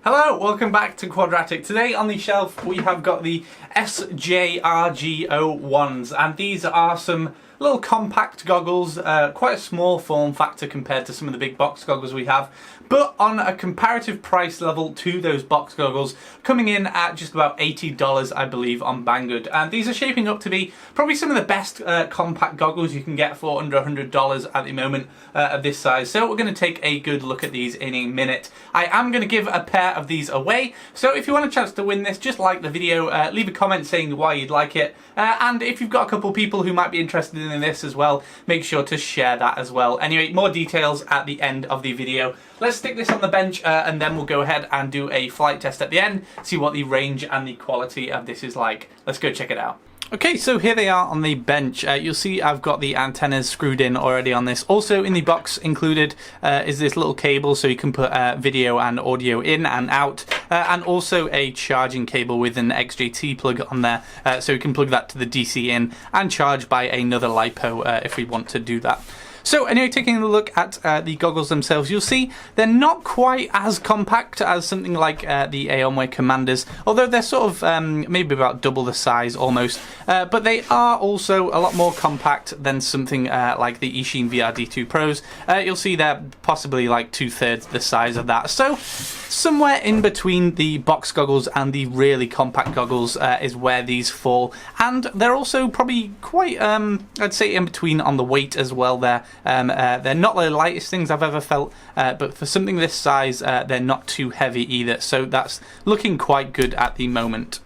Hello, welcome back to Quadratic. Today on the shelf we have got the SJ-RG01s, and these are some little compact goggles, quite a small form factor compared to some of the big box goggles we have, but on a comparative price level to those box goggles, coming in at just about $80 I believe on Banggood. And these are shaping up to be probably some of the best compact goggles you can get for under $100 at the moment of this size. So we're going to take a good look at these in a minute. I am going to give a pair of these away, so if you want a chance to win this, just like the video, leave a comment saying why you'd like it, and if you've got a couple people who might be interested in this as well, make sure to share that as well. Anyway, more details at the end of the video. Let's stick this on the bench and then we'll go ahead and do a flight test at the end, see what the range and the quality of this is like. Let's go check it out. Okay, so here they are on the bench. You'll see I've got the antennas screwed in already on this. Also in the box included is this little cable so you can put video and audio in and out, and also a charging cable with an XJT plug on there, so you can plug that to the DC in and charge by another LiPo if we want to do that. So anyway, taking a look at the goggles themselves, you'll see they're not quite as compact as something like the Aomway Commanders, although they're sort of maybe about double the size almost, but they are also a lot more compact than something like the Eachine VRD2 Pros. You'll see they're possibly like 2/3 the size of that. So somewhere in between the box goggles and the really compact goggles is where these fall, and they're also probably quite, I'd say, in between on the weight as well there. They're not the lightest things I've ever felt, but for something this size, they're not too heavy either, so that's looking quite good at the moment.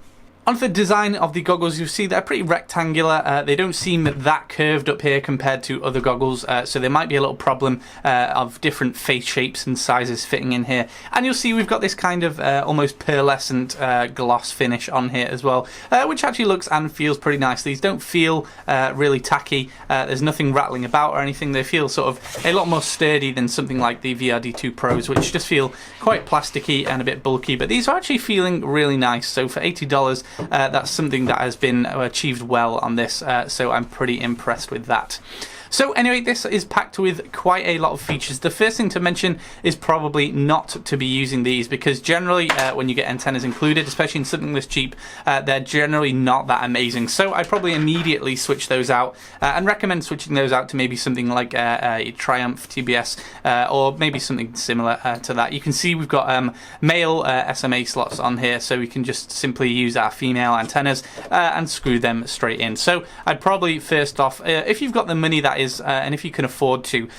On the design of the goggles, you see they're pretty rectangular. They don't seem that curved up here compared to other goggles, so there might be a little problem of different face shapes and sizes fitting in here. And you'll see we've got this kind of almost pearlescent gloss finish on here as well, which actually looks and feels pretty nice. These don't feel really tacky. There's nothing rattling about or anything. They feel sort of a lot more sturdy than something like the VRD2 Pros, which just feel quite plasticky and a bit bulky. But these are actually feeling really nice. So for $80, that's something that has been achieved well on this, so I'm pretty impressed with that. So anyway, this is packed with quite a lot of features. The first thing to mention is probably not to be using these, because generally when you get antennas included, especially in something this cheap, they're generally not that amazing. So I probably immediately switch those out and recommend switching those out to maybe something like a Triumph TBS or maybe something similar to that. You can see we've got male SMA slots on here, so we can just simply use our female antennas and screw them straight in. So I'd probably first off, if you've got the money that is, and if you can afford to,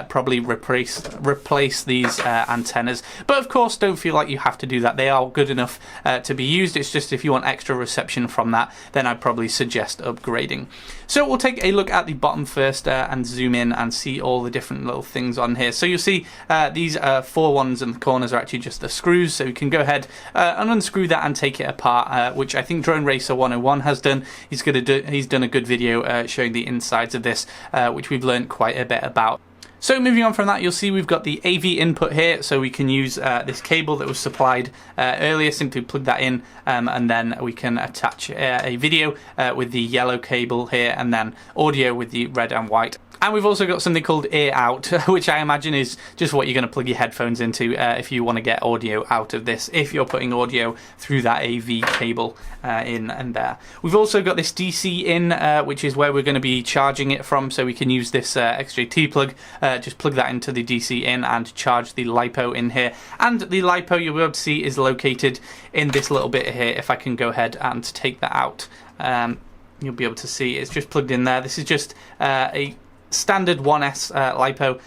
probably replace these antennas. But of course, don't feel like you have to do that. They are good enough to be used. It's just if you want extra reception from that, then I'd probably suggest upgrading. So we'll take a look at the bottom first and zoom in and see all the different little things on here. So you'll see these 4 ones in the corners are actually just the screws, so you can go ahead and unscrew that and take it apart, which I think Drone Racer 101 has done. He's done a good video showing the insides of this, which we've learned quite a bit about. So moving on from that, you'll see we've got the AV input here, so we can use this cable that was supplied earlier, simply plug that in, and then we can attach a video with the yellow cable here, and then audio with the red and white. And we've also got something called ear out, which I imagine is just what you're going to plug your headphones into if you want to get audio out of this, if you're putting audio through that AV cable in and there. We've also got this DC in, which is where we're going to be charging it from, so we can use this XJT plug, just plug that into the DC in and charge the LiPo in here. And the LiPo you'll be able to see is located in this little bit here. If I can go ahead and take that out, you'll be able to see it's just plugged in there. This is just a standard 1S LiPo.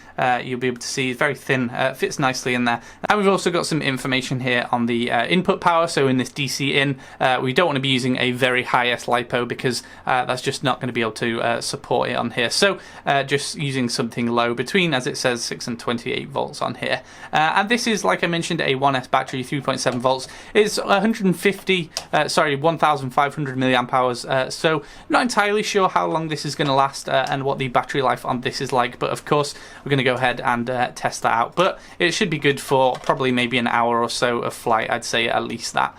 You'll be able to see it's very thin, fits nicely in there. And we've also got some information here on the input power. So in this DC in, we don't want to be using a very high S LiPo, because that's just not going to be able to support it on here. So just using something low between, as it says, 6 and 28 volts on here. And this is, like I mentioned, a 1S battery, 3.7 volts. It's 1,500 milliamp hours. So not entirely sure how long this is going to last and what the battery life on this is like, but of course we're going to go ahead and test that out. But it should be good for probably maybe an hour or so of flight, I'd say at least that.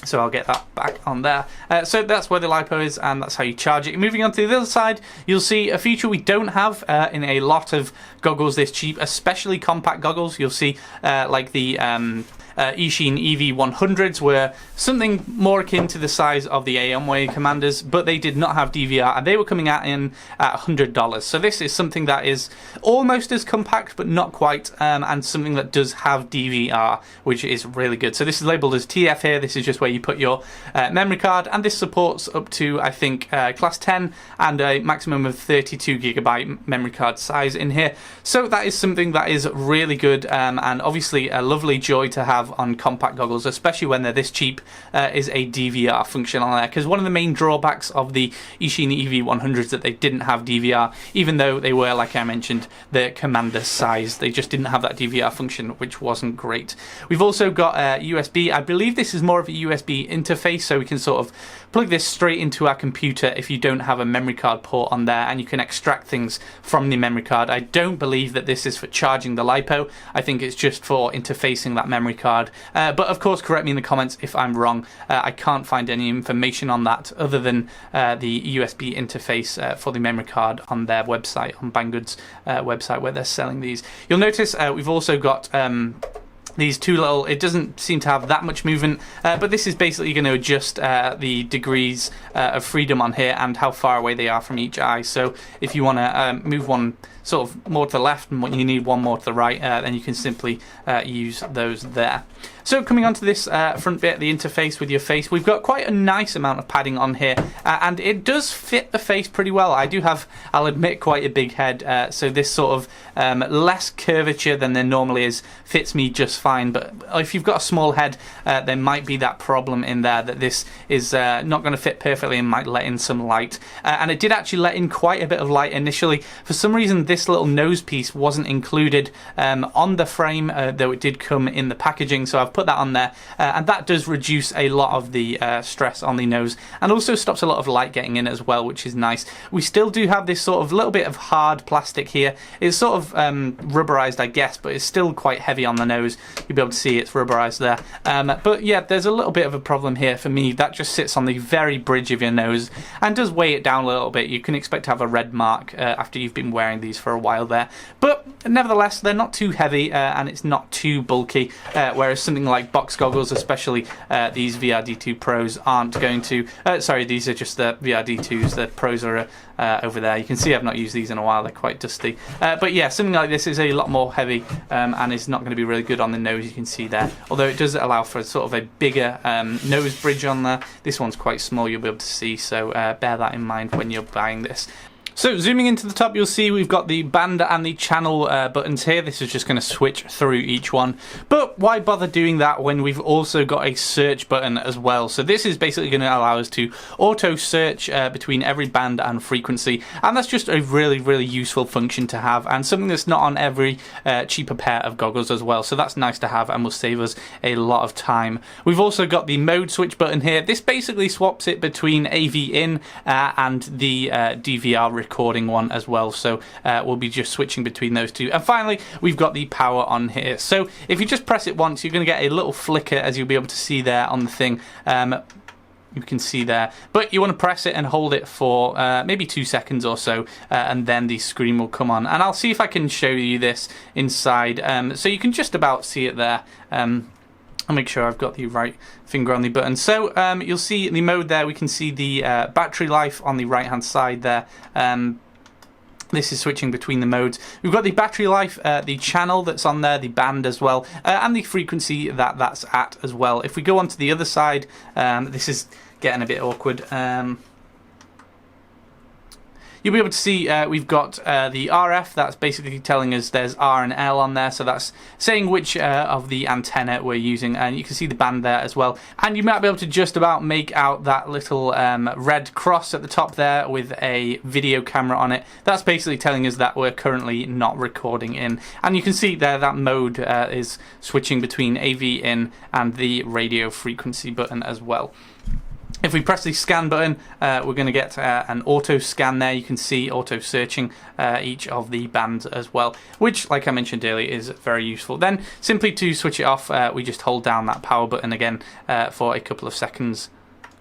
So I'll get that back on there. So that's where the LiPo is, and that's how you charge it. Moving on to the other side, you'll see a feature we don't have in a lot of goggles this cheap, especially compact goggles. You'll see like the Eachine EV100s were something more akin to the size of the Aomway Commanders, but they did not have DVR, and they were coming at $100. So this is something that is almost as compact, but not quite, and something that does have DVR, which is really good. So this is labeled as TF here. This is just where you put your memory card, and this supports up to, I think, class 10 and a maximum of 32GB memory card size in here. So that is something that is really good, and obviously a lovely joy to have on compact goggles, especially when they're this cheap, is a DVR function on there, because one of the main drawbacks of the Eachine EV100s that they didn't have DVR, even though they were, like I mentioned, the Commander size. They just didn't have that DVR function, which wasn't great. We've also got USB. I believe this is more of a USB interface, so we can sort of plug this straight into our computer if you don't have a memory card port on there, and you can extract things from the memory card. I don't believe that this is for charging the LiPo. I think it's just for interfacing that memory card. But of course, correct me in the comments if I'm wrong. I can't find any information on that other than the USB interface for the memory card on their website, on Banggood's website where they're selling these. You'll notice we've also got these two little, it doesn't seem to have that much movement, but this is basically going to adjust the degrees of freedom on here and how far away they are from each eye. So if you want to move one sort of more to the left and you need one more to the right, then you can simply use those there. So coming onto this front bit, the interface with your face, we've got quite a nice amount of padding on here, and it does fit the face pretty well. I do have, I'll admit, quite a big head, so this sort of less curvature than there normally is fits me just fine. But if you've got a small head, there might be that problem in there that this is not going to fit perfectly and might let in some light. And it did actually let in quite a bit of light initially. For some reason, this little nose piece wasn't included on the frame, though it did come in the packaging, so I've put that on there, and that does reduce a lot of the stress on the nose, and also stops a lot of light getting in as well, which is nice. We still do have this sort of little bit of hard plastic here. It's sort of rubberized, I guess, but it's still quite heavy on the nose. You'll be able to see it's rubberized there. But yeah, there's a little bit of a problem here for me. That just sits on the very bridge of your nose and does weigh it down a little bit. You can expect to have a red mark after you've been wearing these for a while there. But nevertheless, they're not too heavy and it's not too bulky, whereas something like box goggles, especially these VRD2 Pros, aren't going to... sorry, these are just the VRD2s. The Pros are over there. You can see I've not used these in a while. They're quite dusty. But yeah, something like this is a lot more heavy and is not going to be really good on the nose, you can see there. Although it does allow for sort of a bigger nose bridge on there. This one's quite small, you'll be able to see, so bear that in mind when you're buying this. So zooming into the top, you'll see we've got the band and the channel buttons here. This is just going to switch through each one. But why bother doing that when we've also got a search button as well? So this is basically going to allow us to auto search between every band and frequency. And that's just a really, really useful function to have, and something that's not on every cheaper pair of goggles as well. So that's nice to have and will save us a lot of time. We've also got the mode switch button here. This basically swaps it between AV in and the DVR recording one as well, so we'll be just switching between those two. And finally, we've got the power on here. So if you just press it once, you're going to get a little flicker, as you'll be able to see there on the thing. You can see there, but you want to press it and hold it for maybe 2 seconds or so, and then the screen will come on. And I'll see if I can show you this inside, so you can just about see it there. I'll make sure I've got the right finger on the button. So you'll see the mode there. We can see the battery life on the right hand side there. This is switching between the modes. We've got the battery life, the channel that's on there, the band as well, and the frequency that that's at as well. If we go on to the other side, this is getting a bit awkward. You'll be able to see we've got the RF. That's basically telling us there's R and L on there, so that's saying which of the antenna we're using, and you can see the band there as well. And you might be able to just about make out that little red cross at the top there with a video camera on it. That's basically telling us that we're currently not recording in. And you can see there that mode is switching between AV in and the radio frequency button as well. If we press the scan button, we're going to get an auto scan there. You can see auto searching each of the bands as well, which, like I mentioned earlier, is very useful. Then simply to switch it off, we just hold down that power button again for a couple of seconds.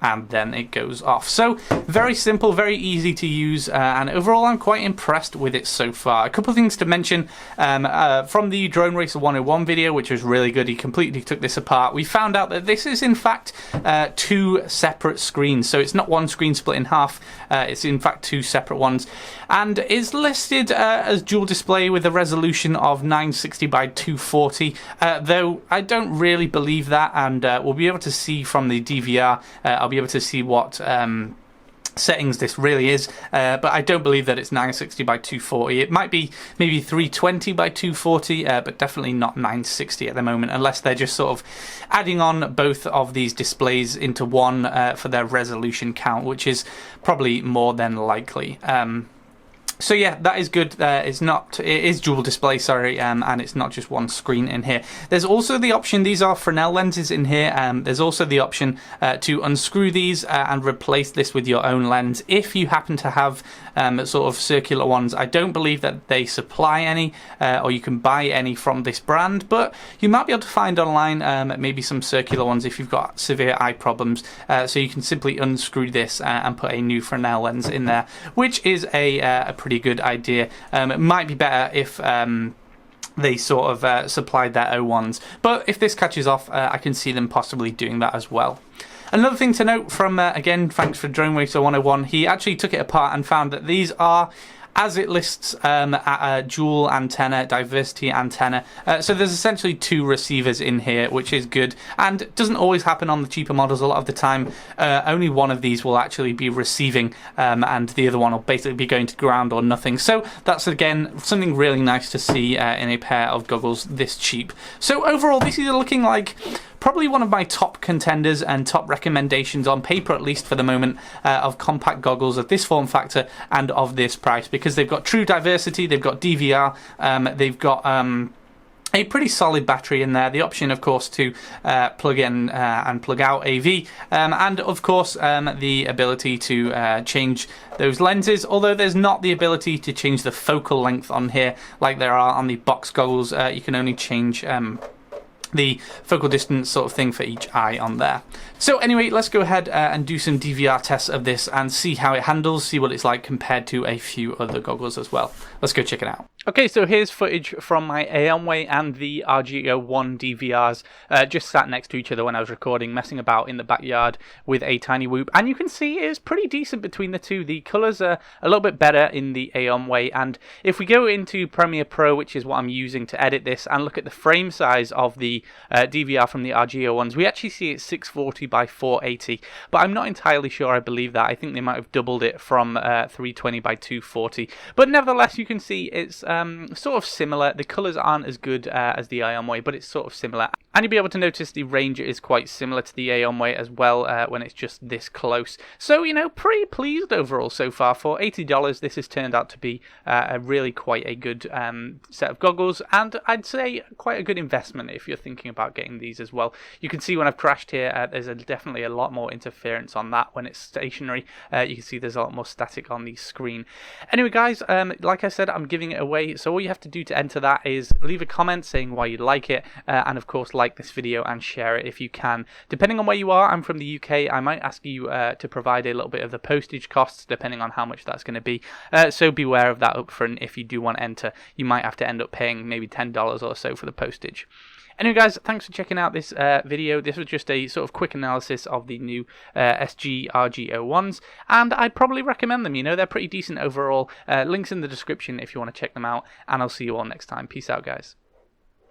and then it goes off. So very simple, very easy to use, and overall I'm quite impressed with it so far. A couple of things to mention from the Drone Racer 101 video, which was really good. He completely took this apart. We found out that this is in fact two separate screens, so it's not one screen split in half, it's in fact two separate ones, and is listed as dual display with a resolution of 960 by 240, though I don't really believe that, and we'll be able to see from the DVR, I'll be able to see what settings this really is, but I don't believe that it's 960 by 240. It might be maybe 320 by 240, but definitely not 960 at the moment, unless they're just sort of adding on both of these displays into one for their resolution count, which is probably more than likely. So yeah, that is good. It is dual display, sorry, and it's not just one screen in here. There's also the option, these are Fresnel lenses in here, there's also the option to unscrew these and replace this with your own lens if you happen to have sort of circular ones. I don't believe that they supply any, or you can buy any from this brand, but you might be able to find online maybe some circular ones if you've got severe eye problems, so you can simply unscrew this and put a new Fresnel lens in there, which is a pretty good idea. It might be better if they sort of supplied their own ones, but if this catches off, I can see them possibly doing that as well. Another thing to note from, again, thanks for Drone Racer 101, he actually took it apart and found that these are, as it lists, a dual antenna, diversity antenna. So there's essentially two receivers in here, which is good, and it doesn't always happen on the cheaper models. A lot of the time, only one of these will actually be receiving, and the other one will basically be going to ground or nothing. So that's, again, something really nice to see in a pair of goggles this cheap. So overall, this is looking like probably one of my top contenders and top recommendations on paper, at least for the moment, of compact goggles of this form factor and of this price, because they've got true diversity, they've got DVR, they've got a pretty solid battery in there, the option of course to plug in and plug out AV, and of course the ability to change those lenses, although there's not the ability to change the focal length on here like there are on the box goggles. You can only change the focal distance sort of thing for each eye on there. So anyway, let's go ahead and do some DVR tests of this and see how it handles, see what it's like compared to a few other goggles as well. Let's go check it out. Okay, so here's footage from my Aomway and the RG01 DVRs, just sat next to each other when I was recording, messing about in the backyard with a tiny whoop, and you can see it's pretty decent between the two. The colours are a little bit better in the Aomway, and if we go into Premiere Pro, which is what I'm using to edit this, and look at the frame size of the DVR from the RG01s, we actually see it's 640 by 480, but I'm not entirely sure I believe that. I think they might have doubled it from 320 by 240, but nevertheless you can see it's sort of similar. The colours aren't as good as the Aomway, but it's sort of similar, and you'll be able to notice the range is quite similar to the Aomway as well when it's just this close. So, you know, pretty pleased overall so far. For $80 this has turned out to be a really quite a good set of goggles, and I'd say quite a good investment if you're thinking about getting these as well. You can see when I've crashed here, there's definitely a lot more interference on that when it's stationary. You can see there's a lot more static on the screen. Anyway guys, like I said, I'm giving it away, so all you have to do to enter that is leave a comment saying why you like it, and of course like this video and share it if you can. Depending on where you are, I'm from the UK, I might ask you to provide a little bit of the postage costs depending on how much that's going to be, so beware of that up front. If you do want to enter, you might have to end up paying maybe $10 or so for the postage. Anyway guys, thanks for checking out this video. This was just a sort of quick analysis of the new SJ-RG01s, and I'd probably recommend them. You know, they're pretty decent overall. Links in the description if you want to check them out, and I'll see you all next time. Peace out guys.